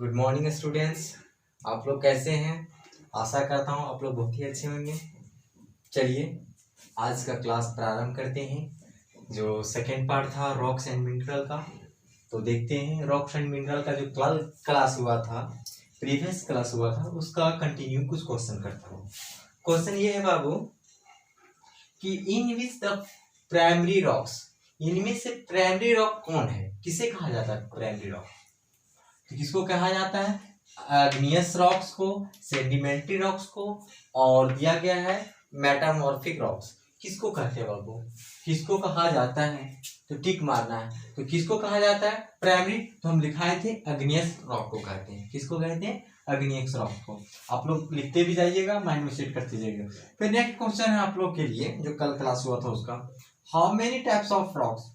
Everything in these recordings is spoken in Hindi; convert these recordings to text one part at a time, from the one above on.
Good morning students. आप लोग कैसे हैं? आशा करता हूँ आप लोग बहुत ही अच्छे होंगे। चलिए आज का क्लास प्रारंभ करते हैं। जो सेकेंड पार्ट था रॉक्स एंड मिनरल का, तो देखते हैं रॉक्स एंड मिनरल का जो कल क्लास हुआ था, प्रीवियस क्लास हुआ था, उसका कंटिन्यू कुछ क्वेश्चन करता हूँ। क्वेश्चन ये है बाबू कि इन विच द प्राइमरी रॉक्स, इनमें से प्राइमरी रॉक कौन है, किसे कहा जाता है प्राइमरी रॉक? तो किसको कहा जाता है? अग्नियस रॉक्स को, सेडिमेंट्री रॉक्स को, और दिया गया है मेटामॉर्फिक रॉक्स। किसको कहते हैं बाबू? किसको कहा जाता है? तो टिक मारना है। तो किसको कहा जाता है प्राइमरी? तो हम लिखाए थे अग्नियस रॉक को कहते हैं। किसको कहते हैं? अग्नियस रॉक को। आप लोग लिखते भी जाइएगा, माइंड में सेट करते जाइएगा। फिर नेक्स्ट क्वेश्चन है आप लोग के लिए जो कल क्लास हुआ था उसका, how many types of rocks,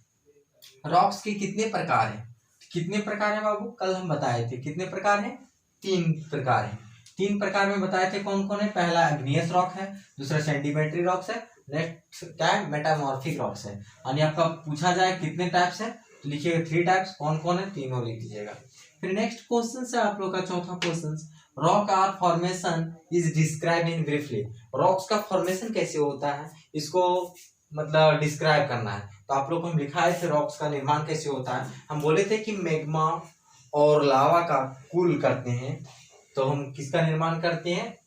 rocks के कितने प्रकार हैं? कितने प्रकार है बाबू? कल हम बताए थे कितने प्रकार हैं? 3 प्रकार हैं। 3 प्रकार में बताए थे कौन कौन है। पहला अग्नियस रॉक है, दूसरा सेडिमेंट्री रॉक्स है, नेक्स्ट क्या है? मेटामॉर्फिक रॉक्स है। यानी आपका पूछा जाए कितने टाइप्स है तो लिखिएगा 3 टाइप्स। कौन कौन है? तीनों लिख दीजिएगा। फिर नेक्स्ट क्वेश्चन से आप लोग का चौथा question, rock are formation is describe in briefly. Rocks का फॉर्मेशन कैसे होता है, इसको मतलब डिस्क्राइब करना है। तो आप लोग को हम लिखाए थे रॉक्स का निर्माण कैसे होता है। हम बोले थे कि मैग्मा और लावा का कूल करते हैं तो हम किसका निर्माण करते हैं,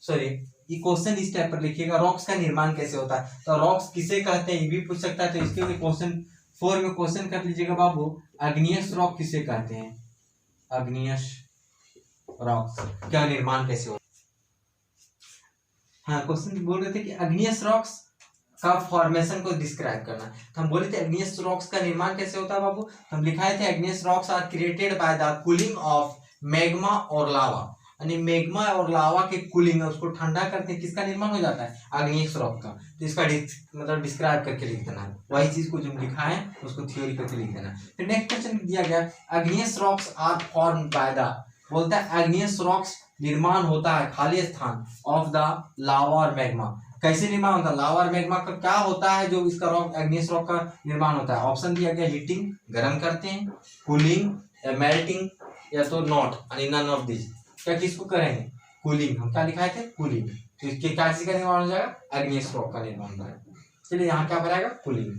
सॉरी ये क्वेश्चन इस टाइप पर लिखिएगा, रॉक्स का निर्माण कैसे होता है। तो रॉक्स किसे कहते हैं ये भी पूछ सकता है। तो इसके लिए क्वेश्चन 4 में क्वेश्चन कर लीजिएगा बाबू, अग्नियस रॉक किसे कहते हैं? अग्नियस रॉक्स क्या निर्माण कैसे होता है। हाँ, क्वेश्चन बोल रहे थे कि अग्नियस रॉक्स का फॉर्मेशन को डिस्क्राइब करना। तो हम बोले थे अग्नियस रॉक्स का निर्माण कैसे होता है बाबू। तो हम लिखाए थे igneous rocks are created by the cooling of magma और लावा। यानी मैग्मा और लावा के कूलिंग है, उसको ठंडा करके किसका निर्माण हो जाता है? अग्नियस रॉक का। तो इसका मतलब डिस्क्राइब करके लिख देना है। वही चीज को जो लिखा है उसको थ्योरी करके लिख देना है। फिर नेक्स्ट क्वेश्चन दिया गया, igneous rocks are formed by the, बोलता है अग्नियस रॉक्स निर्माण होता है खाली स्थान ऑफ द लावा और मैग्मा। कैसे निर्माण होता है? लावा और मैग्मा का क्या होता है जो इसका रॉक, अग्नियस रॉक का निर्माण होता है? ऑप्शन दिया गया, हीटिंग गर्म करते हैं, कूलिंग या मेल्टिंग, या तो नॉट, यानी नन ऑफ दिस। क्या किसको करेंगे? कूलिंग। हम क्या लिखाए थे? कूलिंग। तो इसके क्या चीज का निर्माण हो जाएगा? अग्नियस रॉक का निर्माण हो जाएगा। चलिए यहाँ क्या बनाएगा? कूलिंग।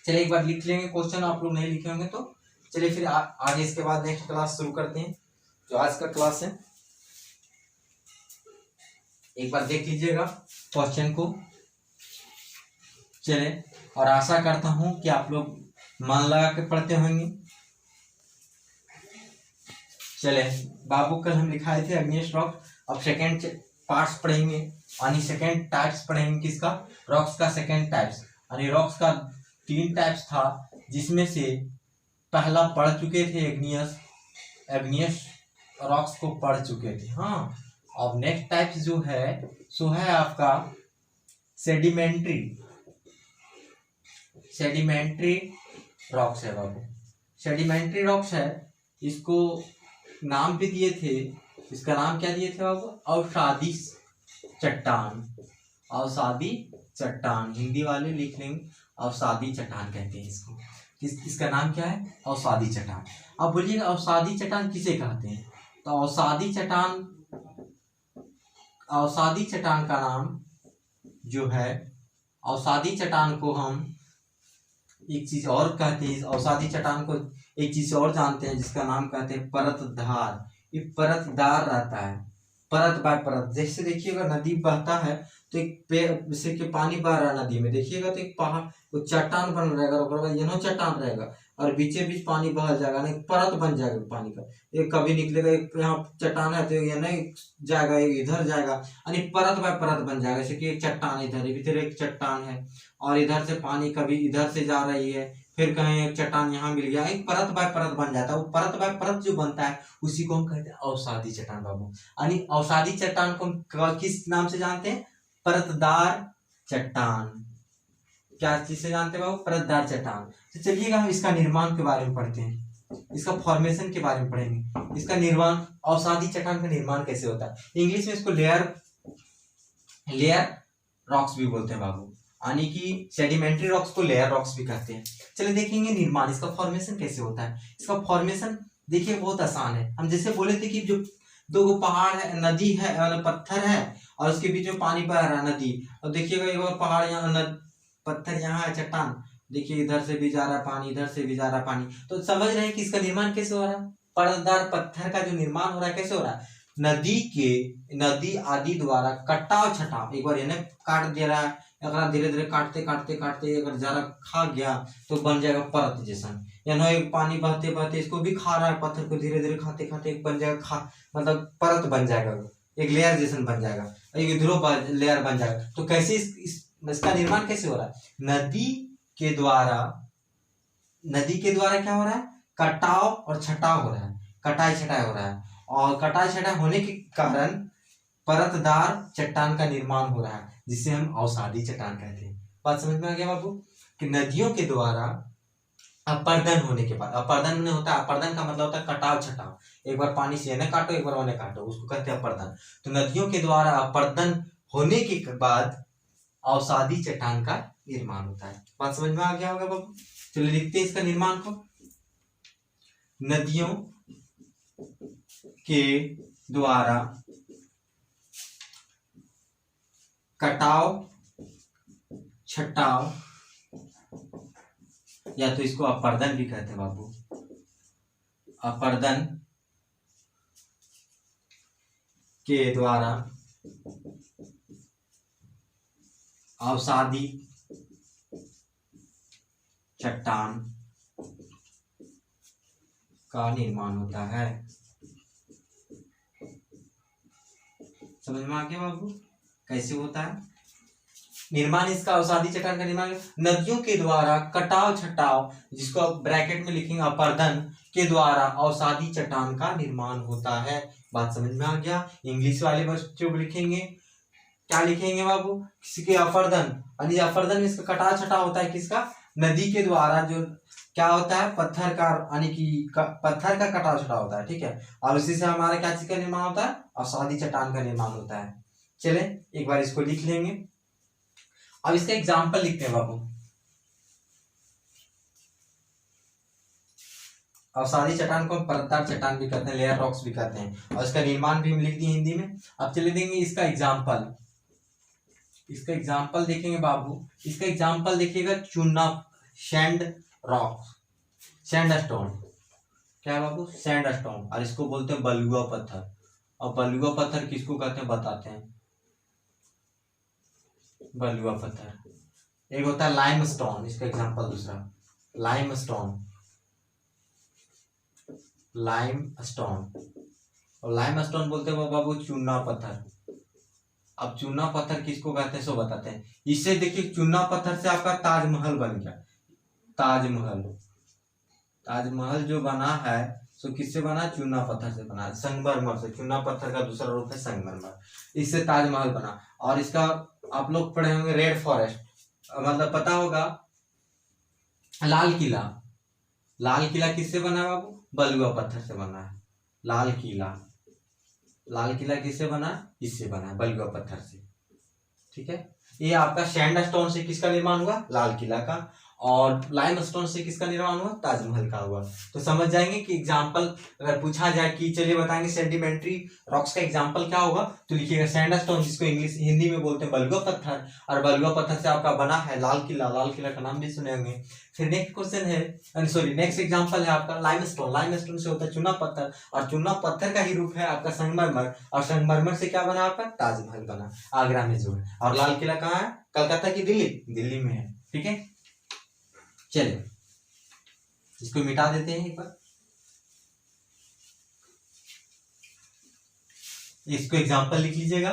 चलिए एक बार लिख लेंगे क्वेश्चन, आप लोग नहीं लिखे होंगे तो। चलिए फिर आगे इसके बाद नेक्स्ट क्लास शुरू करते हैं। जो आज का क्लास है एक बार देख लीजिएगा क्वेश्चन को। चले, और आशा करता हूं कि आप लोग मन लगा के पढ़ते होंगे। चले बाबू, कल हम लिखाए थे अग्नियस रॉक। अब सेकेंड पार्ट्स पढ़ेंगे, यानी सेकेंड टाइप्स पढ़ेंगे किसका? रॉक्स का सेकेंड टाइप्स। यानी रॉक्स का 3 टाइप्स था, जिसमें से पहला पढ़ चुके थे अग्नियस रॉक्स को पढ़ चुके थे। हाँ, अब नेक्स्ट टाइप्स जो है सो है आपका सेडिमेंट्री रॉक्स है बाबू। सेडिमेंट्री रॉक्स है, इसको नाम भी दिए थे। इसका नाम क्या दिए थे बाबू? अवसादी चट्टान। अवसादी चट्टान, हिंदी वाले लिख लेंगे अवसादी चट्टान कहते हैं इसको। इसका नाम क्या है? अवसादी चट्टान। अब बोलिएगा अवसादी चट्टान किसे कहते हैं? तो अवसादी चट्टान का नाम जो है, अवसादी चट्टान को हम एक चीज और कहते हैं। अवसादी चट्टान को एक चीज और जानते हैं जिसका नाम कहते हैं परतदार। ये परतदार रहता है, परत बाय परत। जैसे देखिएगा नदी बहता है तो एक जैसे कि पानी बह रहा है नदी में, देखिएगा तो एक पहाड़, वो चट्टान बन रहेगा, यनो चट्टान रहेगा, और बीचे बीच पानी बह जाएगा, नहीं परत बन जाएगा पानी का। एक कभी निकलेगा, एक यहाँ चट्टान है तो ये नहीं जाएगा, एक इधर जाएगा, यानी परत बाय परत बन जाएगा। जैसे कि एक चट्टान इधर एक चट्टान है, और इधर से पानी कभी इधर से जा रही है, फिर कहीं एक चट्टान यहाँ मिल गया, एक परत बाय परत बन जाता है। वो परत बाय परत जो बनता है उसी को हम कहते हैं अवसादी चट्टान बाबू। यानी अवसादी चट्टान को हम किस नाम से जानते हैं? परतदार चट्टान। क्या चीज से जानते हैं बाबू? परतदार चट्टान। तो चलिएगा हम इसका निर्माण के बारे में पढ़ते हैं, इसका फॉर्मेशन के बारे में पढ़ेंगे। इसका निर्माण, अवसादी चट्टान का निर्माण कैसे होता है। इंग्लिश में इसको लेयर रॉक्स भी बोलते हैं बाबू, यानी कि सेडिमेंट्री रॉक्स को लेयर रॉक्स भी कहते हैं। चलिए देखेंगे निर्माण, इसका फॉर्मेशन कैसे होता है। इसका फॉर्मेशन देखिए बहुत आसान है। हम जैसे बोले थे कि जो दो पहाड़ है, नदी है, पत्थर है और उसके बीच में पानी बह रहा है, नदी। और देखिएगा एक और पहाड़ यहाँ, पत्थर यहाँ है, चट्टान। देखिए इधर से भी जा रहा है पानी, इधर से भी जा रहा है पानी। तो समझ रहे हैं कि इसका निर्माण कैसे हो रहा है। परतदार पत्थर का जो निर्माण हो रहा है कैसे हो रहा है, नदी आदि द्वारा कटाव छटाव। एक बार इन्हें काट दे रहा है, अगर धीरे धीरे काटते काटते काटते अगर जरा खा गया तो बन जाएगा परत जैसा। या ना एक पानी बहते बहते इसको भी खा रहा है, पत्थर को धीरे धीरे खाते खाते एक बन जाएगा मतलब परत बन जाएगा, एक लेयर जैसा बन जाएगा, एक ध्रुव लेयर बन जाएगा। तो कैसे इसका निर्माण कैसे हो रहा है, नदी के द्वारा क्या हो रहा है, कटाव और छटाव हो रहा है, कटाई छटाई हो रहा है। और कटाई छटाई होने के कारण परतदार चट्टान का निर्माण हो रहा है, जिसे हम अवसादी चट्टान कहते हैं। बात समझ में आ गया बाबू, कि नदियों के द्वारा अपर्दन होने के बाद, अपर्दन में होता है, अपर्दन का मतलब होता है कटाव छटाव, एक बार पानी से इन्हें काटो एक बार उन्हें काटो, उसको कहते हैं अपर्दन। तो नदियों के द्वारा अपर्दन होने के बाद अवसादी चट्टान का निर्माण होता है। बात समझ में आ गया होगा बाबू। चलिए लिखते हैं इसका निर्माण को। नदियों के द्वारा कटाव छटाव, या तो इसको अपर्दन भी कहते हैं बाबू, अपर्दन के द्वारा अवसादी चट्टान का निर्माण होता है। समझ में आ गया बाबू कैसे होता है निर्माण इसका, अवसादी चट्टान का निर्माण नदियों के द्वारा कटाव छटाव, जिसको आप ब्रैकेट में लिखेंगे अपर्दन के द्वारा अवसादी चट्टान का निर्माण होता है। बात समझ में आ गया। इंग्लिश वाले बच्चों को लिखेंगे, क्या लिखेंगे बाबू, किसी के अपर्दन, यानी अपर्दन में इसका कटाव छटाव होता है किसका, नदी के द्वारा जो क्या होता है, पत्थर का, यानी कि पत्थर का कटाव छटाव होता है, ठीक है। और उसी से हमारा क्या चीज का निर्माण होता है, अवसादी चट्टान का निर्माण होता है। चले एक बार इसको लिख लेंगे। अब इसका एग्जाम्पल लिखते हैं बाबू। अवसादी चट्टान को हम परतदार चट्टान भी कहते हैं, लेयर रॉक्स भी कहते हैं, और इसका निर्माण भी हम लिख दिए हिंदी में। अब चले देंगे इसका एग्जाम्पल। इसका एग्जाम्पल देखेंगे बाबू, इसका एग्जाम्पल देखिएगा चूना, सैंड रॉक, सैंड स्टोन। क्या है बाबू, सैंड स्टोन, और इसको बोलते हैं बलुआ पत्थर। और बलुआ पत्थर किसको कहते हैं बताते हैं। बलुआ पत्थर एक होता है लाइम स्टोन, इसका एग्जाम्पल दूसरा लाइम स्टोन, लाइम स्टोन। और लाइम स्टोन बोलते हैं बाबू चूना पत्थर। अब चूना पत्थर किसको कहते हैं सो बताते हैं। इससे देखिए चूना पत्थर से आपका ताजमहल बन गया। ताजमहल, ताजमहल जो बना है सो किससे बना, चूना पत्थर से बना, संगमरमर से। चूना पत्थर का दूसरा रूप है संगमरमर, इससे ताजमहल बना। और इसका आप लोग पढ़े होंगे रेड फॉरेस्ट, मतलब पता होगा लाल किला। लाल किला किससे बना है बाबू, बलुआ पत्थर से बना है। लाल किला, लाल किला किससे बना, इससे बना है बलुआ पत्थर से, ठीक है। ये आपका सैंड स्टोन से किसका निर्माण हुआ, लाल किला का। और लाइम स्टोन से किसका निर्माण हुआ, ताजमहल का हुआ। तो समझ जाएंगे कि एग्जाम्पल अगर पूछा जाए कि चलिए बताएंगे सेडिमेंट्री रॉक्स का एग्जाम्पल क्या होगा, तो लिखिएगा सैंड स्टोन, जिसको इंग्लिश हिंदी में बोलते हैं बलुआ पत्थर। और बलुआ पत्थर से आपका बना है लाल किला, लाल किला का नाम भी सुने होंगे। फिर नेक्स्ट क्वेश्चन है, सॉरी नेक्स्ट एग्जाम्पल है आपका लाइम स्टोन। लाइम स्टोन से होता है चूना पत्थर, और चूना पत्थर का ही रूप है आपका संगमरमर। और संगमरमर से क्या बना आपका, ताजमहल बना, आगरा में जो है। और लाल किला कहाँ है, कलकत्ता की दिल्ली, दिल्ली में है, ठीक है। चलिए इसको मिटा देते हैं एक बार। इसको एग्जाम्पल लिख लीजिएगा।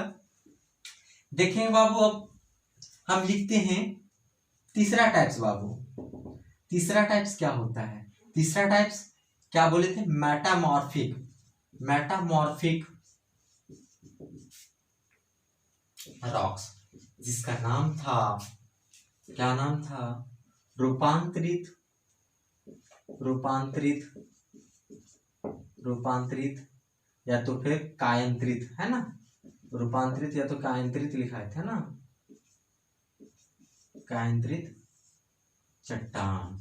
देखेंगे बाबू, अब हम लिखते हैं तीसरा टाइप्स बाबू। तीसरा टाइप्स क्या होता है, तीसरा टाइप्स क्या बोले थे, मेटामॉर्फिक, मेटामॉर्फिक रॉक्स, जिसका नाम था, क्या नाम था, रूपांतरित, रूपांतरित, रूपांतरित या तो फिर कायंत्रित, है ना। रूपांतरित या तो कायंत्रित लिखा है ना, कायंत्रित चट्टान।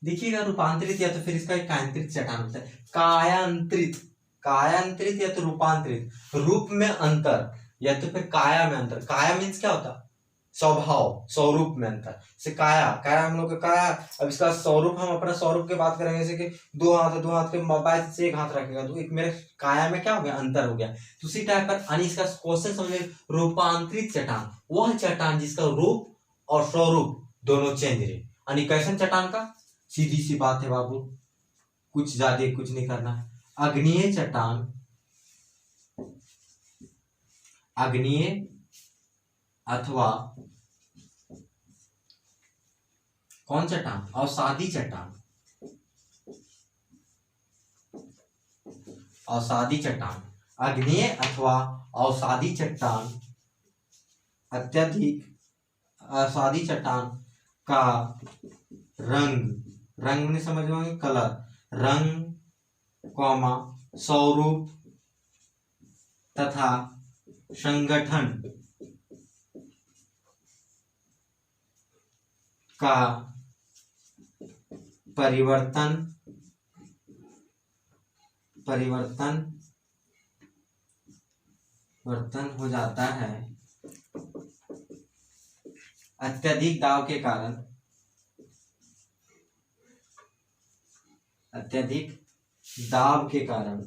देखिएगा रूपांतरित या तो फिर इसका एक कायांतरित चट्टान होता है। कायांतरित, कायांतरित या तो रूपांतरित, रूप में अंतर या तो फिर काया में अंतर। काया मीन्स क्या होता है? स्वभाव, स्वरूप में अंतर। से काया, काया हम लोग का काया। अब इसका स्वरूप, हम अपना स्वरूप की बात करेंगे जैसे कि दो हाथ है, दो हाथ के मोबाइल से एक हाथ रखेगा तो एक मेरे काया में क्या हो गया? अंतर हो गया। तो उसी टाइप पर यानी इसका क्वेश्चन समझिए, रूपांतरित चट्टान वह चट्टान जिसका रूप और स्वरूप दोनों चेंज रहे। यानी कैसन चट्टान का? सीधी सी बात है बाबू, कुछ ज्यादा कुछ नहीं करना। अग्नीय चट्टान, अग्नीय अथवा कौन चट्टान? अवसादी चट्टान, अवसादी चट्टान, अग्नेय अथवा अवसादी चट्टान, अत्यधिक अवसादी चट्टान का रंग, रंग में समझ में कलर, रंग कौमा स्वरूप तथा संगठन का परिवर्तन हो जाता है अत्यधिक दाब के कारण, अत्यधिक दाब के कारण।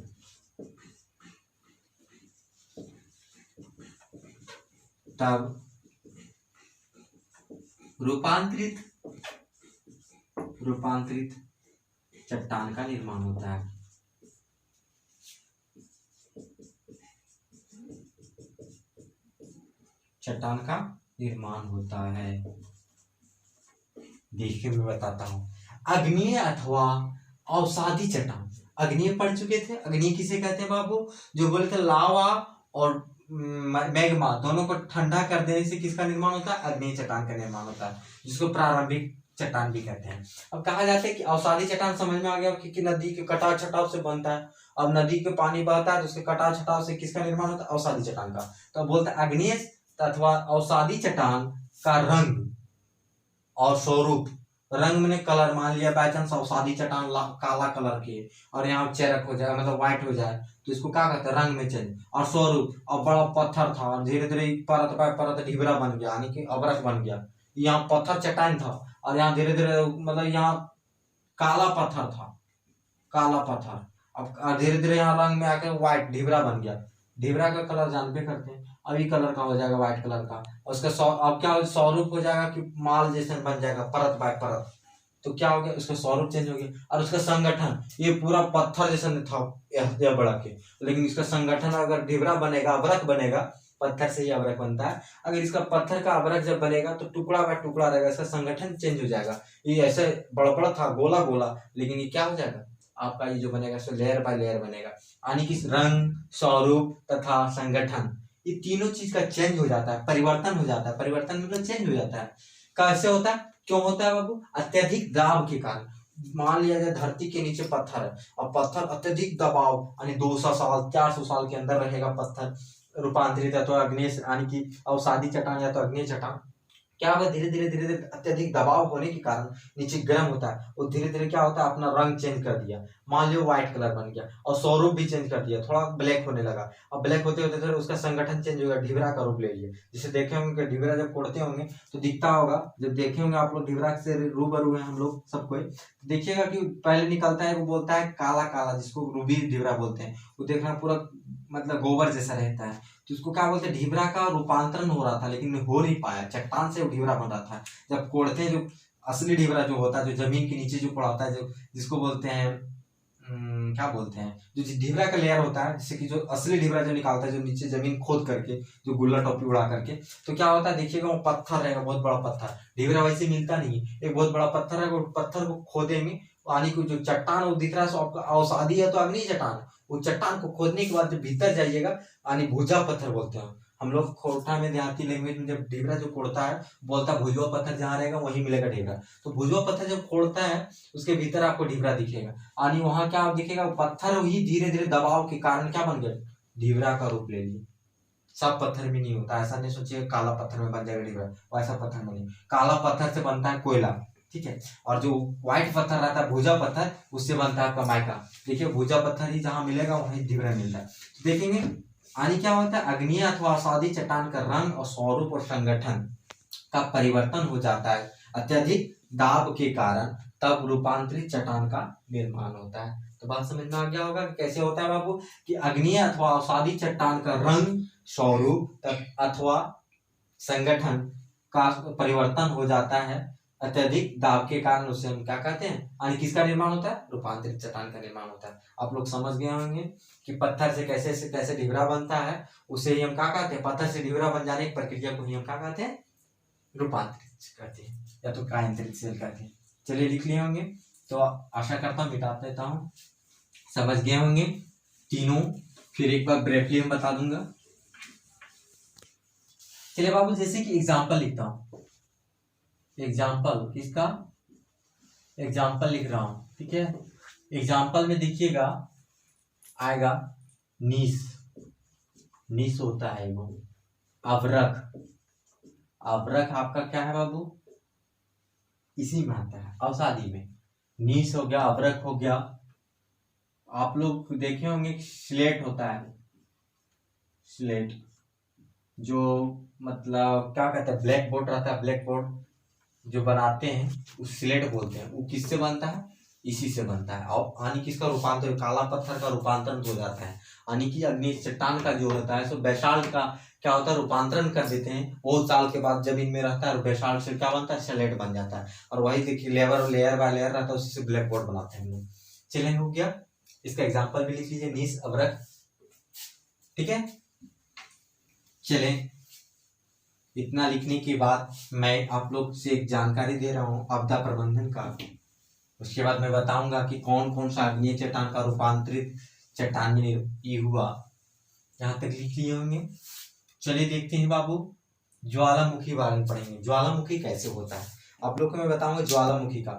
तब रूपांतरित चट्टान का निर्माण होता है। चट्टान का निर्माण होता है। देखिए मैं बताता हूं, अग्नीय अथवा अवसादी चट्टान। अग्नीय पढ़ चुके थे। अग्नीय किसे कहते हैं बाबू? जो बोलते लावा और मैग्मा दोनों को ठंडा कर देने से किसका निर्माण होता है? अग्नीय चट्टान का निर्माण होता है, जिसको प्रारंभिक चट्टान भी कहते हैं। अब कहा जाता है कि अवसादी चट्टान समझ में आ गया कि नदी के कटाव छटाव से बनता है। अब नदी के पानी बहता है तो उसके कटाव छटाव से किसका निर्माण होता है? अवसादी चट्टान का। तो बोलते हैं अग्नीय अथवा अवसादी चट्टान का रंग और स्वरूप, रंग में कलर, मान लिया बाई चांस अवसादी चट्टान काला कलर की और यहाँ चेरक हो जाए, मतलब व्हाइट हो जाए, तो इसको क्या कहते हैं? रंग में चेंज। और स्वरूप, और बड़ा पत्थर था और धीरे धीरे परत बाय परत ढिबरा बन गया, यानी कि अबरख बन गया। यहाँ पत्थर चट्टान था और यहाँ धीरे धीरे मतलब यहाँ काला पत्थर था, काला पत्थर, अब धीरे धीरे यहाँ रंग में आकर व्हाइट ढिबरा बन गया। ढिबरा का कलर जानते करते हैं, अभी कलर का हो जाएगा व्हाइट कलर का। उसका अब क्या हो, स्वरूप हो जाएगा कि माल जैसे बन जाएगा परत बाय परत। तो क्या हो गया? उसका स्वरूप चेंज हो गया। और उसका संगठन, ये पूरा पत्थर जैसा था यह बड़ा के, लेकिन इसका संगठन अगर ढिबरा बनेगा, अबरख बनेगा, पत्थर से ही अबरख बनता है। अगर इसका पत्थर का अबरख जब बनेगा तो टुकड़ा बाय टुकड़ा रहेगा, इसका संगठन चेंज हो जाएगा। ये ऐसे बड़ा बड़ा था, गोला गोला, लेकिन ये क्या हो जाएगा आपका? ये जो बनेगा सो लेयर बाय लेयर बनेगा। यानी कि रंग, स्वरूप तथा संगठन, ये तीनों चीज का चेंज हो जाता है, परिवर्तन हो जाता है। परिवर्तन मतलब चेंज हो जाता है। कैसे होता है? क्यों होता है बाबू? अत्यधिक दाब के कारण। मान लिया जाए धरती के नीचे पत्थर है और पत्थर अत्यधिक दबाव, यानी 200 साल 400 साल के अंदर रहेगा पत्थर, रूपांतरित या तो अग्नेय, यानी कि अवसादी चट्टान या तो अग्नेय चट्टान। क्या होगा? धीरे धीरे धीरे धीरे अत्यधिक दबाव होने के कारण नीचे गर्म होता है, और धीरे धीरे क्या होता है? अपना रंग चेंज कर दिया, मान लो व्हाइट कलर बन गया, और स्वरूप भी चेंज कर दिया, थोड़ा ब्लैक होने लगा। अब ब्लैक होते होते फिर उसका संगठन चेंज हो गया, ढिबरा का रूप ले लिया। जिसे देखे होंगे ढिबरा जब कोड़ते होंगे तो दिखता होगा, जब देखे होंगे आप लोग ढिबरा से रूबरू है हम लोग सब कोई, तो देखिएगा कि पहले निकलता है, वो बोलता है काला काला, जिसको रूबी ढिबरा बोलते हैं। वो देखना पूरा मतलब गोबर जैसा रहता है, तो उसको क्या बोलते हैं? ढिबरा का रूपांतरण हो रहा था लेकिन हो नहीं पाया, चट्टान से ढिबरा बन रहा था। जब कोड़ते हैं, जो असली ढिबरा जो होता है, जो जमीन के नीचे जो पड़ाता है, जो जिसको बोलते हैं क्या बोलते हैं, जो ढिबरा का लेयर होता है, जैसे कि जो असली ढिबरा जो निकालता है, जो नीचे जमीन खोद करके, जो गुल्ला टोपी उड़ा करके, तो क्या होता है? देखिएगा वो पत्थर रहेगा, बहुत बड़ा पत्थर। ढिबरा वैसे मिलता नहीं, एक बहुत बड़ा पत्थर है, वो पत्थर को खोदेंगे, यानी कि जो चट्टान वो दिख रहा है सो आपका अवसादी है तो अग्नि चट्टान। वो चट्टान को खोदने के बाद जब भीतर जाइएगा, यानी भुजा पत्थर बोलते हैं हम लोग खोरठा में, देहाती लैंग्वेज में, जब ढिबरा जो कोड़ता है बोलता है भुजवा पत्थर जहाँ रहेगा वहीं मिलेगा ढिबरा। तो भुजवा पत्थर जब खोड़ता है उसके भीतर आपको ढिबरा दिखेगा, यानी वहां क्या दिखेगा? पत्थर ही धीरे धीरे दबाव के कारण क्या बन गया? ढिबरा का रूप ले लिया। सब पत्थर भी नहीं होता, ऐसा नहीं सोचिए काला पत्थर में बन जाएगा ढिबरा, वैसा पत्थर में नहीं। काला पत्थर से बनता है कोयला, ठीक है। और जो व्हाइट पत्थर रहता है भूजा पत्थर, उससे बनता है आपका माइका। देखिए भूजा पत्थर ही जहां मिलेगा वहीं ढिबरा मिलता है। तो देखेंगे यानी क्या होता है, अग्नीय अथवा अवसादी चट्टान का रंग और स्वरूप और संगठन का परिवर्तन हो जाता है अत्यधिक दाब के कारण, तब रूपांतरित चट्टान का निर्माण होता है। तो बात समझ में आ गया होगा कि कैसे होता है बाबू, कि अग्नीय अथवा अवसादी चट्टान का रंग, स्वरूप अथवा संगठन का परिवर्तन हो जाता है अत्यधिक दाब के कारण, उसे हम क्या कहते हैं, यानी किसका निर्माण होता है, रूपांतरित चट्टान का निर्माण होता है। आप लोग समझ गए होंगे कि पत्थर से कैसे ढिबरा बनता है, उसे ही हम क्या कहते हैं, पत्थर से ढिबरा बन जाने की प्रक्रिया को ही हम क्या कहते हैं, रूपांतरित कहते हैं या तो कायांतरित सेल कहते हैं। चलिए लिख लिए होंगे, तो आशा करता हूँ मिटा देता हूँ, समझ गए होंगे तीनों। फिर एक बार ब्रीफली हम बता दूंगा। चलिए बाबू जैसे कि एग्जाम्पल लिखता हूँ, एग्जाम्पल किसका, एग्जाम्पल लिख रहा हूँ, ठीक है। एग्जाम्पल में देखिएगा आएगा नीस, नीस होता है वो, अवरक, अवरक आपका क्या है बाबू, इसी में आता है अवसादी में। नीस हो गया, अवरक हो गया। आप लोग देखे होंगे स्लेट होता है, स्लेट जो मतलब क्या कहते हैं, ब्लैक बोर्ड रहता है, ब्लैक बोर्ड जो बनाते हैं उस स्लेट बोलते हैं। वो किससे बनता है, इसी से बनता है। और यानी किसका रूपांतर, काला पत्थर का रूपांतरण हो जाता है, यानी कि अग्नि चट्टान का जो होता है सो बैसाल्ट का क्या होता है, रूपांतरण कर देते हैं। बहुत साल के बाद जब इनमें रहता है बैसाल्ट से क्या बनता है, स्लेट बन जाता है। और वही देखिए लेयर बाय लेयर रहता है, उसी से ब्लैक बोर्ड बनाते हैं हम लोग। चलिए हो गया, इसका एग्जाम्पल भी लिख लीजिए, नीस अवरक, ठीक है। चले इतना लिखने के बाद मैं आप लोग से एक जानकारी दे रहा हूँ आपदा प्रबंधन का। उसके बाद मैं बताऊंगा कि कौन कौन सा अग्नीय चट्टान का रूपांतरित चट्टान में ये हुआ। यहाँ तक लिख लिए होंगे। चलिए देखते हैं बाबू, ज्वालामुखी बारे में पढ़ेंगे। ज्वालामुखी कैसे होता है आप लोग को मैं बताऊंगा ज्वालामुखी का।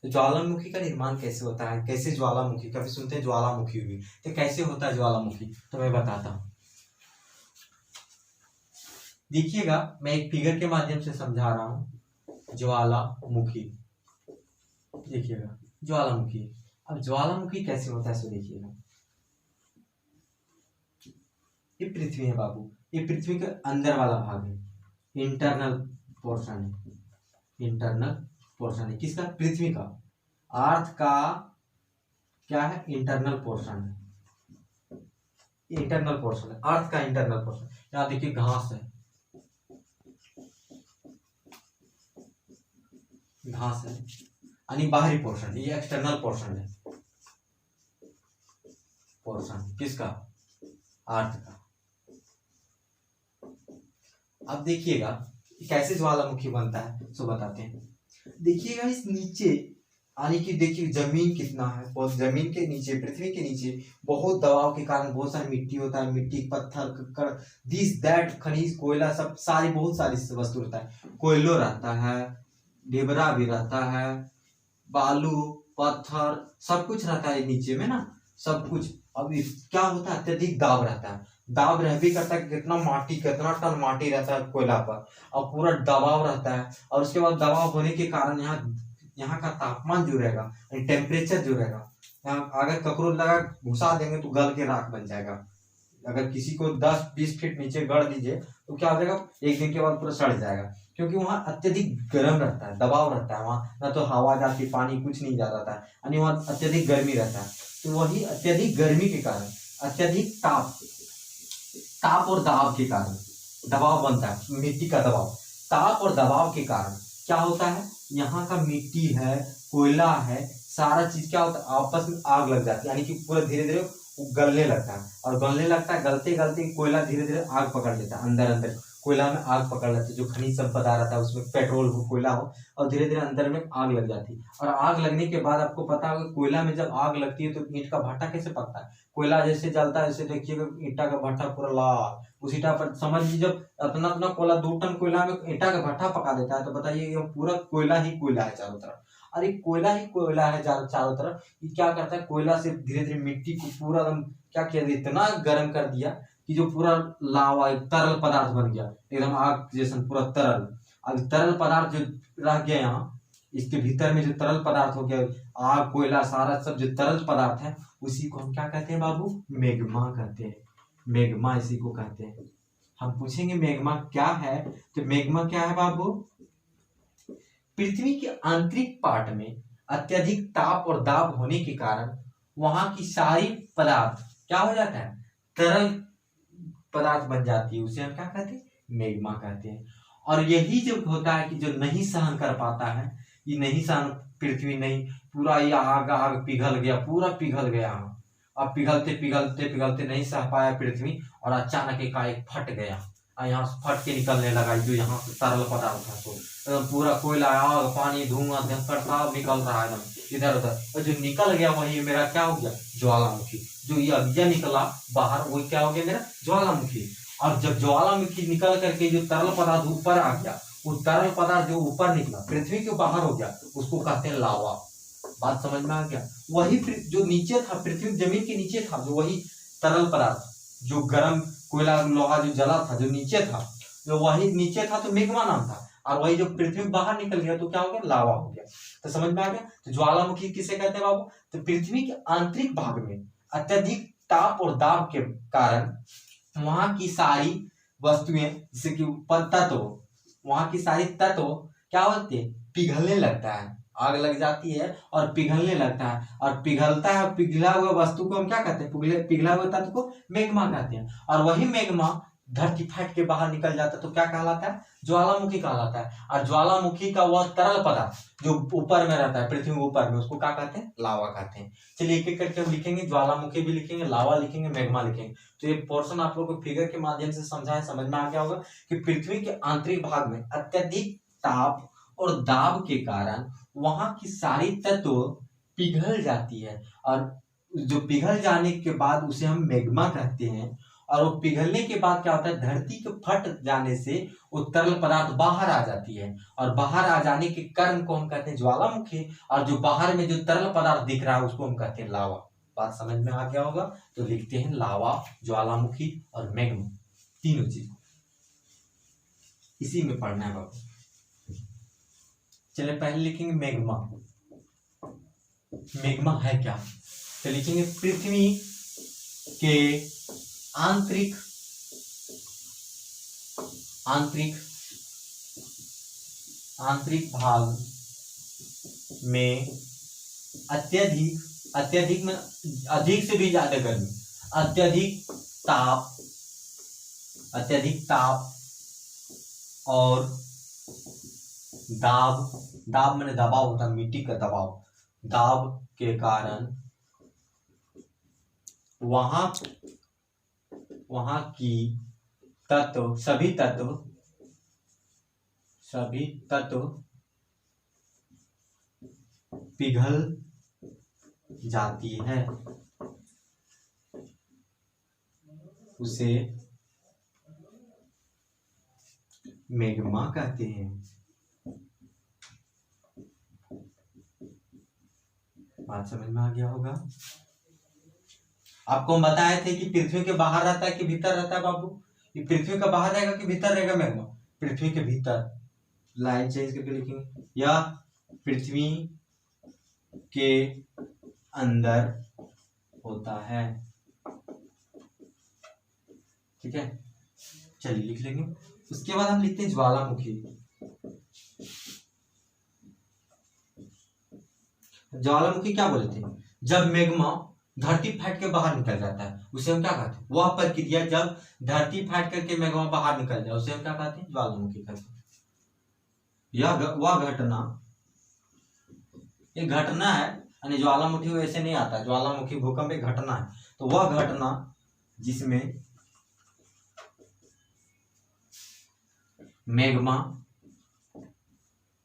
तो ज्वालामुखी का निर्माण कैसे होता है, कैसे ज्वालामुखी, कभी सुनते हैं ज्वालामुखी हुई, तो कैसे होता है ज्वालामुखी, तो मैं बताता हूँ। देखिएगा मैं एक फिगर के माध्यम से समझा रहा हूं। ज्वालामुखी, देखिएगा ज्वालामुखी। अब ज्वालामुखी कैसे होता है सो देखिएगा, ये पृथ्वी है बाबू, ये पृथ्वी के अंदर वाला भाग है, इंटरनल पोर्शन है, इंटरनल पोर्शन है किसका, पृथ्वी का, अर्थ का क्या है, इंटरनल पोर्शन है, इंटरनल पोर्शन है अर्थ का, इंटरनल पोर्शन। यहाँ देखिए घास है, घास है यानी बाहरी पोर्शन, ये एक्सटर्नल पोर्शन है, पोर्शन किसका, अर्थ का। अब देखिएगा कैसे ज्वालामुखी बनता है सो बताते हैं। देखिएगा इस नीचे यानी कि देखिए जमीन कितना है, बहुत जमीन के नीचे, पृथ्वी के नीचे बहुत दबाव के कारण बहुत सारी मिट्टी होता है, मिट्टी पत्थर कक्कड़ दिस दैट खनिज कोयला सब सारी बहुत सारी वस्तु रहता है, कोयलो रहता है, ढिबरा भी रहता है, बालू पत्थर सब कुछ रहता है नीचे में ना, सब कुछ। अब क्या होता है, अत्यधिक दाब रहता है, दाब रह भी करता है, कितना माटी, कितना टन माटी रहता है कोयला पर, और पूरा दबाव रहता है। और उसके बाद दबाव होने के कारण यहाँ का तापमान जो रहेगा, टेम्परेचर जो रहेगा, यहाँ अगर ककरोच लगा घुसा देंगे तो गल के राख बन जाएगा। अगर किसी को 10-20 फीट नीचे गड़ दीजिए तो क्या हो जाएगा, एक दिन के बाद पूरा सड़ जाएगा, क्योंकि वहाँ अत्यधिक गर्म रहता है, दबाव रहता है, वहाँ ना तो हवा जाती, पानी कुछ नहीं जा रहा है, यानी वहाँ अत्यधिक गर्मी रहता है। तो वही अत्यधिक गर्मी के कारण, अत्यधिक ताप और दबाव के कारण दबाव बनता है, मिट्टी का दबाव, ताप और दबाव के कारण क्या होता है, यहाँ का मिट्टी है, कोयला है, सारा चीज क्या होता है, आपस में आग लग जाती है, यानी कि पूरा धीरे धीरे वो गलने लगता है, और गलने लगता है, गलते गलते कोयला धीरे धीरे आग पकड़ लेता है, अंदर अंदर कोयला में आग पकड़ लेती है, जो खनिज संपदा रहता है उसमें पेट्रोल हो, कोयला हो, और धीरे धीरे अंदर में आग लग जाती है। और आग लगने के बाद आपको पता होगा कोयला में जब आग लगती है तो ईंट का भट्टा कैसे पकता है, कोयला जैसे जलता है, जैसे देखिएगा ईंटा का भट्टा पूरा लाल, उस ईंटा पर समझ लीजिए जब अपना अपना कोयला 2 टन कोयला में ईंटा का भट्टा पका देता है, तो बताइए ये पूरा कोयला ही कोयला है चारों तरफ। अरे कोयला ही कोयला है चारों तरफ, ये क्या करता है, कोयला से धीरे धीरे मिट्टी को पूरा एकदम क्या किया, इतना गर्म कर दिया कि जो पूरा लावा एक तरल पदार्थ बन गया, एकदम आग जैसा पूरा तरल। अब तरल पदार्थ जो रह गया यहाँ, इसके भीतर में जो तरल पदार्थ हो गया, आग कोयला सारा सब जो तरल पदार्थ है, उसी को हम क्या कहते हैं बाबू? मैग्मा कहते हैं। मैग्मा इसी को कहते हैं। हम पूछेंगे मैग्मा क्या है, तो मैग्मा क्या है बाबू? पृथ्वी के आंतरिक पार्ट में अत्यधिक ताप और दाब होने के कारण वहां की सारी पदार्थ क्या हो जाता है? तरल पदार्थ बन जाती है, उसे हम क्या कहते हैं? मैग्मा कहते हैं। और यही जो होता है कि जो नहीं सहन कर पाता है, ये नहीं सहन, पृथ्वी नहीं, पूरा ये आग आग पिघल गया, पूरा पिघल गया। अब पिघलते पिघलते पिघलते नहीं सह पाया पृथ्वी, और अचानक एकाएक फट गया, और यहाँ से फट के निकलने लगा जो यहाँ से तरल पदार्थ था, तो एकदम पूरा कोयला आग पानी धुआं धक्कर सब निकल रहा है एकदम इधर उधर, और जो निकल गया वही मेरा क्या हो गया? ज्वालामुखी। जो ये अग्नि निकला बाहर वही क्या हो गया? मेरा ज्वालामुखी। और जब ज्वालामुखी निकल करके जो तरल पदार्थ ऊपर आ गया, वो तरल पदार्थ जो ऊपर निकला पृथ्वी के बाहर हो गया, उसको कहते हैं लावा। बात समझ में आ गया? वही जो नीचे था, पृथ्वी जमीन के नीचे था, जो वही तरल पदार्थ जो गर्म कोयला लोहा जो जला था, जो नीचे था, जो वही नीचे था तो मैग्मा नाम था, और वही जो पृथ्वी बाहर निकल गया तो क्या हो गया? लावा हो गया। तो समझ में आ गया? तो ज्वालामुखी किसे कहते हैं बाबू? तो पृथ्वी के आंतरिक भाग में अत्यधिक ताप और दाब के कारण वहां की सारी वस्तुएं, जैसे कि तत्व, वहां की सारी तत्व क्या होते हैं? पिघलने लगता है, आग लग जाती है और पिघलने लगता है, और पिघलता है, पिघला हुआ वस्तु को हम क्या कहते हैं? पिघला हुआ तत्व को मैग्मा कहते हैं। और वही मैग्मा धरती फट के बाहर निकल जाता है तो क्या कहलाता है? ज्वालामुखी कहलाता है। और ज्वालामुखी का वह तरल पदार्थ जो ऊपर में रहता है, पृथ्वी के ऊपर में, उसको क्या कहते हैं? लावा कहते हैं। चलिए एक एक करके हम लिखेंगे, ज्वालामुखी भी लिखेंगे, लावा लिखेंगे, मैग्मा लिखेंगे। तो ये पोर्शन आप लोग को फिगर के माध्यम से समझा है, समझ में आ गया होगा कि पृथ्वी के आंतरिक भाग में अत्यधिक ताप और दाब के कारण वहां की सारी तत्व पिघल जाती है, और जो पिघल जाने के बाद उसे हम मैग्मा कहते हैं। और वो पिघलने के बाद क्या होता है? धरती के फट जाने से वो तरल पदार्थ बाहर आ जाती है, और बाहर आ जाने के कारण को हम कहते हैं ज्वालामुखी, और जो बाहर में जो तरल पदार्थ दिख रहा है उसको हम कहते हैं लावा। बात समझ में आ गया होगा? तो लिखते हैं लावा, ज्वालामुखी और मैग्मा, तीनों चीज इसी में पढ़ना है बाबू। चलिए पहले लिखेंगे मैग्मा। मैग्मा है क्या? तो लिखेंगे पृथ्वी के आंतरिक आंतरिक आंतरिक भाग में अत्यधिक में अधिक से भी ज्यादा गर्मी, अत्यधिक ताप और दाब मैंने दबाव होता है, मिट्टी का दबाव, दाब के कारण वहां की सभी तत्व पिघल जाती है, उसे मैग्मा कहते हैं। बात समझ में आ गया होगा? आपको हम बताए थे कि पृथ्वी के बाहर रहता है कि भीतर रहता है बाबू? ये पृथ्वी का बाहर रहेगा कि भीतर रहेगा मैग्मा? पृथ्वी के भीतर। लाइन चेंज करके लिखेंगे, या पृथ्वी के अंदर होता है। ठीक है, चलिए लिख लेंगे। उसके बाद हम लिखते हैं ज्वालामुखी। ज्वालामुखी क्या बोले थे? जब मैग्मा धरती फाट के बाहर निकल जाता है उसे हम क्या कहते हैं? वह प्रक्रिया जब धरती फाट करके मैग्मा बाहर निकल जाए उसे हम क्या कहते हैं? ज्वालामुखी कहते हैं। वह घटना, ये घटना है, यानी ज्वालामुखी वैसे नहीं आता, ज्वालामुखी भूकंप एक घटना है। तो वह घटना जिसमें मैग्मा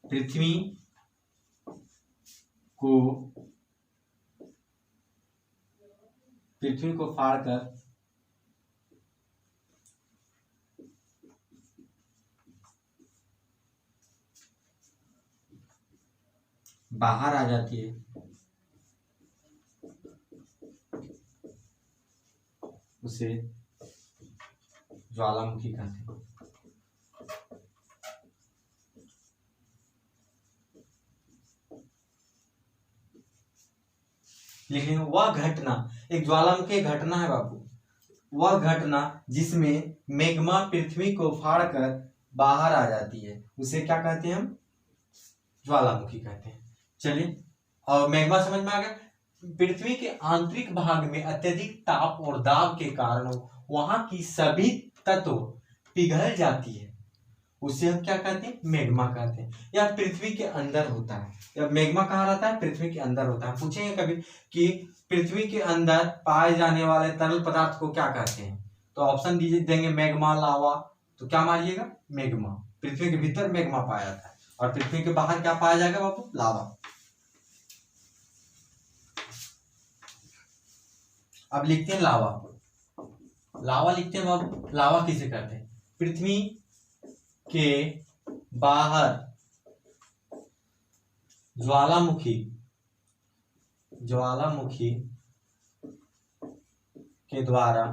पृथ्वी को फाड़कर बाहर आ जाती है, उसे ज्वालामुखी कहते हैं। लिख लेंगे वह घटना, एक ज्वालामुखी एक घटना है बाबू, वह घटना जिसमें मैग्मा पृथ्वी को फाड़कर बाहर आ जाती है उसे क्या कहते हैं हम, ज्वालामुखी कहते हैं। चलिए, और मैग्मा समझ में आ गया। पृथ्वी के आंतरिक भाग में अत्यधिक ताप और दाब के कारण वहां की सभी तत्व पिघल जाती है, उसे हम क्या कहते हैं, मैग्मा कहते हैं। या पृथ्वी के अंदर होता है, या मैग्मा कहाँ रहता है, पृथ्वी के अंदर होता है। पूछेंगे कभी कि पृथ्वी के अंदर पाए जाने वाले तरल पदार्थ को क्या कहते हैं, तो ऑप्शन दीजिए, देंगे मैग्मा, लावा, तो क्या मारिएगा, मैग्मा। पृथ्वी के भीतर मैग्मा पाया जाता है और पृथ्वी के बाहर क्या पाया जाएगा बाबू, लावा। अब लिखते हैं लावा, लावा लिखते हैं बाबू। लावा किसे कहते हैं, पृथ्वी के बाहर ज्वालामुखी के द्वारा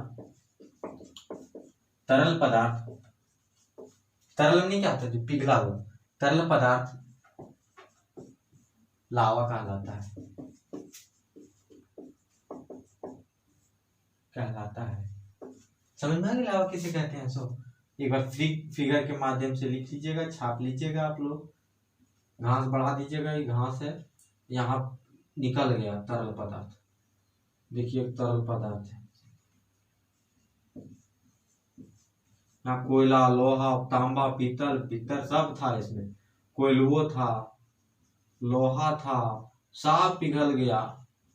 तरल पदार्थ, तरल नहीं क्या होता, जो पिघला हुआ तरल पदार्थ लावा कहलाता है। समझ में आ गया लावा किसे कहते हैं। सो एक बार फिगर के माध्यम से लिख लीजिएगा, छाप लीजिएगा आप लोग। घास बढ़ा दीजिएगा, ये घास है, यहाँ निकल गया तरल पदार्थ, देखिए तरल पदार्थ है, यहाँ कोयला, लोहा, तांबा, पीतल सब था इसमें, कोयलुओ था, लोहा था, सब पिघल गया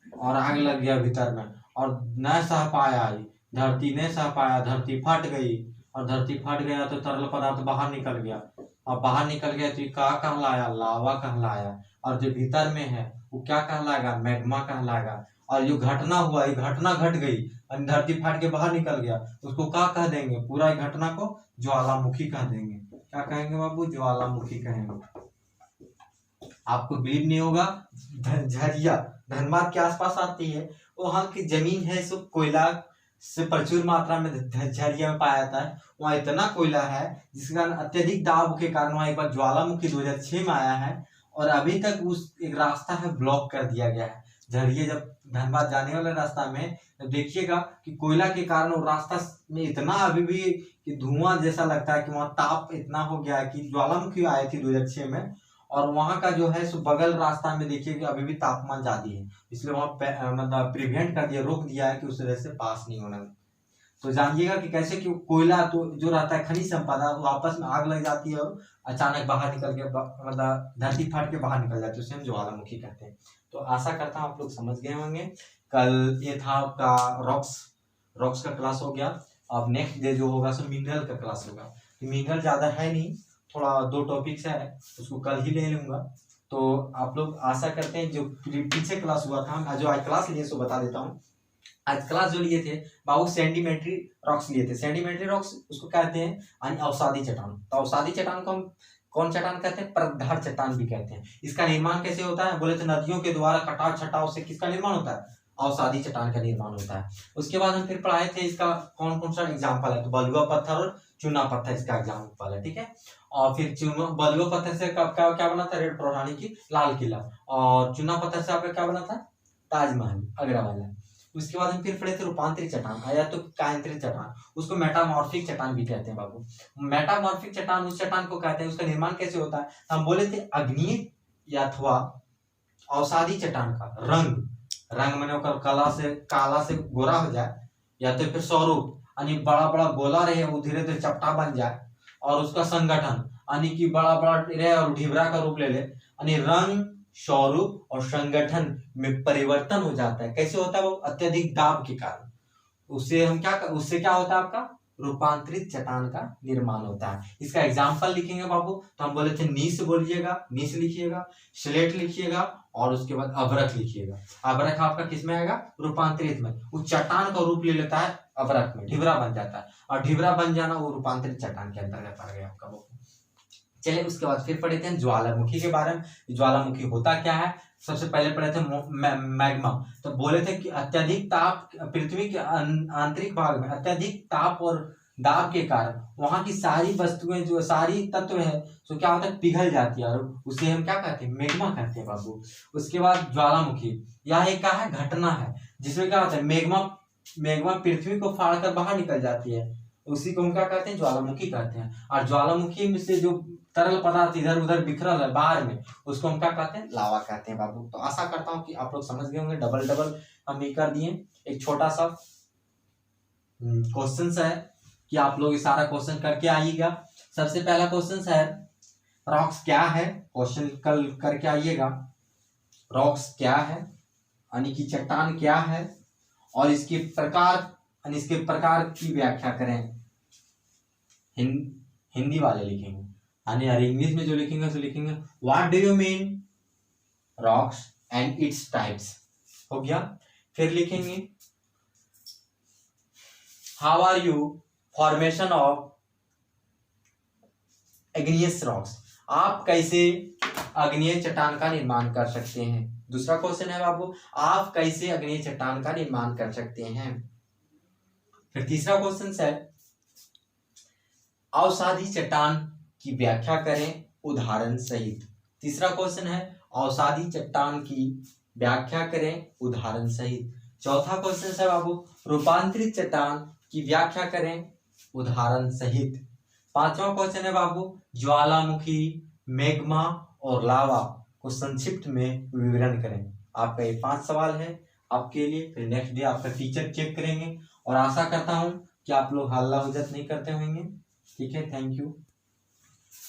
और आग लग गया भीतर में, और न सह पाया, धरती ने सह पाया, धरती फट गई, और धरती फट गया तो तरल पदार्थ बाहर निकल गया, और बाहर निकल गया तो ये क्या कहलाया, लावा कहलाया। और जो भीतर में है वो क्या कहलाएगा, मैग्मा कहलाएगा। और जो घटना हुआ, ये घटना घट गई, धरती फाट के बाहर निकल गया, उसको क्या कह देंगे, पूरा घटना को ज्वालामुखी कह देंगे। क्या कहेंगे बाबू, ज्वालामुखी कहेंगे। आपको बिलीव नहीं होगा, झरिया धनबाद के आसपास आती है, वहां की जमीन है, सो कोयला से प्रचुर मात्रा में झरिया में पाया जाता है। वहाँ इतना कोयला है जिसके कारण अत्यधिक दाब के कारण वहाँ एक बार ज्वालामुखी 2006 में आया है, और अभी तक उस एक रास्ता है ब्लॉक कर दिया गया है। झरिया जब धनबाद जाने वाले रास्ता में देखिएगा कि कोयला के कारण वो रास्ता में इतना अभी भी कि धुआं जैसा लगता है, कि वहाँ ताप इतना हो गया है कि ज्वालामुखी आई थी 2006 में, और वहाँ का जो है सो बगल रास्ता में देखिए कि अभी भी तापमान ज्यादा है, इसलिए वहाँ मतलब प्रिवेंट कर दिया, रोक दिया है कि उस तरह से पास नहीं होना। तो जानिएगा कि कैसे कि कोयला तो जो रहता है खनिज संपदा, वो आपस में आग लग जाती है और अचानक बाहर निकल के मतलब धरती फाट के बाहर निकल जाती है, उसे हम ज्वालामुखी कहते हैं। तो आशा करता हूँ आप लोग समझ गए होंगे। कल ये था आपका रॉक्स का क्लास हो गया। अब नेक्स्ट डे जो होगा सो मिनरल का क्लास होगा। मिनरल ज्यादा है नहीं, थोड़ा 2 टॉपिक्स है, उसको कल ही ले लूंगा। तो आप लोग आशा करते हैं, जो पीछे क्लास हुआ था, जो आज क्लास लिए सो बता देता हूँ। आज क्लास जो लिए थे बाबू सेंडिमेंट्री रॉक्स लिए थे। सेंडिमेंट्री रॉक्स उसको कहते हैं अवसादी चट्टान। तो अवसादी चट्टान को हम कौन चट्टान कहते हैं, परतधार चट्टान भी कहते हैं। इसका निर्माण कैसे होता है, बोले तो नदियों के द्वारा कटाव छटाव से किसका निर्माण होता है, अवसादी चट्टान का निर्माण होता है। उसके बाद हम फिर पढ़ाए थे इसका कौन कौन सा एग्जाम्पल है, तो बलुआ पत्थर और चूना पत्थर इसका एग्जाम्पल है, ठीक है। और फिर बलुआ पत्थर से क्या बना था, रेड फोर्ट यानी कि लाल किला, और चूना पत्थर से आपका क्या बना था, ताजमहल आगरा वाला। उसके बाद हम फिर पढ़े थे रूपांतरित चट्टान, या तो कायांतरित चट्टान, उसको मेटामॉर्फिक चट्टान भी कहते हैं बाबू। मेटामॉर्फिक चट्टान उस चट्टान को कहते हैं, उसका निर्माण कैसे होता है, हम बोले थे अग्नि या अथवा अवसादी चट्टान का रंग मैंने काला से गोरा हो जाए, या तो फिर स्वरूप यानी बड़ा बड़ा गोला रहे, वो धीरे धीरे चपटा बन जाए, और उसका संगठन यानी कि बड़ा बड़ा रहे और ढिबरा का रूप ले ले, यानी रंग स्वरूप और संगठन में परिवर्तन हो जाता है। कैसे होता है वो, अत्यधिक दाब के कारण। उससे क्या होता है, आपका रूपांतरित चट्टान का निर्माण होता है। इसका एग्जाम्पल लिखेंगे बाबू, तो हम बोले थे नीस बोलिएगा, नीस लिखिएगा, स्लेट लिखिएगा, और उसके बाद अभ्रक लिखिएगा। अभ्रक आपका किस में आएगा, रूपांतरित में। उस चट्टान का रूप ले लेता है अभ्रक में, ढिबरा बन जाता है, और ढिबरा बन जाना वो रूपांतरित चट्टान के अंतर्गत आ गया आपका वो। चलिए उसके बाद फिर पढ़े थे ज्वालामुखी के बारे में। ज्वालामुखी होता क्या है, सबसे पहले पढ़े थे मैग्मा। तो बोले थे कि अत्यधिक ताप, पृथ्वी के आंतरिक भाग में अत्यधिक ताप और दाब के कारण वहां की सारी वस्तुएं जो सारी तत्व है तो क्या होता है, पिघल जाती है, और उसे हम क्या कहते हैं, मैग्मा कहते हैं बाबू। उसके बाद ज्वालामुखी, यह एक क्या है, घटना है जिसमें क्या होता है, मैग्मा मैग्मा पृथ्वी को फाड़कर बाहर निकल जाती है, उसी को हम क्या कहते हैं, ज्वालामुखी कहते हैं। और ज्वालामुखी में से जो तरल पदार्थ इधर उधर बिखरल है बाहर में, उसको हम क्या कहते हैं, लावा कहते हैं बाबू। तो आशा करता हूँ कि आप लोग समझ गए होंगे, डबल डबल हम ये कर दिए। एक छोटा सा क्वेश्चन है कि आप लोग सारा क्वेश्चन करके आइएगा। सबसे पहला क्वेश्चन है, रॉक्स क्या है, क्वेश्चन कल करके आइएगा। रॉक्स क्या है यानी कि चट्टान क्या है, और इसके प्रकार यानी इसके प्रकार की व्याख्या करें। हिंदी वाले लिखेंगे, यानी और इंग्लिश में जो लिखेंगे तो लिखेंगे what do you mean rocks and its types, हो गया। फिर लिखेंगे how are you formation of igneous rocks, आप कैसे अग्नेय चट्टान का निर्माण कर सकते हैं। दूसरा क्वेश्चन है बाबू, आप कैसे अग्नेय चट्टान का निर्माण कर सकते हैं। फिर तीसरा क्वेश्चन है, अवसादी चट्टान की व्याख्या करें उदाहरण सहित। तीसरा क्वेश्चन है, अवसादी चट्टान की व्याख्या करें उदाहरण सहित। चौथा क्वेश्चन है बाबू, रूपांतरित चट्टान की व्याख्या करें उदाहरण सहित। पांचवा क्वेश्चन है बाबू, ज्वालामुखी, मैग्मा और लावा को संक्षिप्त में विवरण करें। आपका ये 5 सवाल है आपके लिए। फिर नेक्स्ट डे आपका टीचर चेक करेंगे, और आशा करता हूं कि आप लोग हल्ला हुज्जत नहीं करते होंगे। ठीक है, थैंक यू।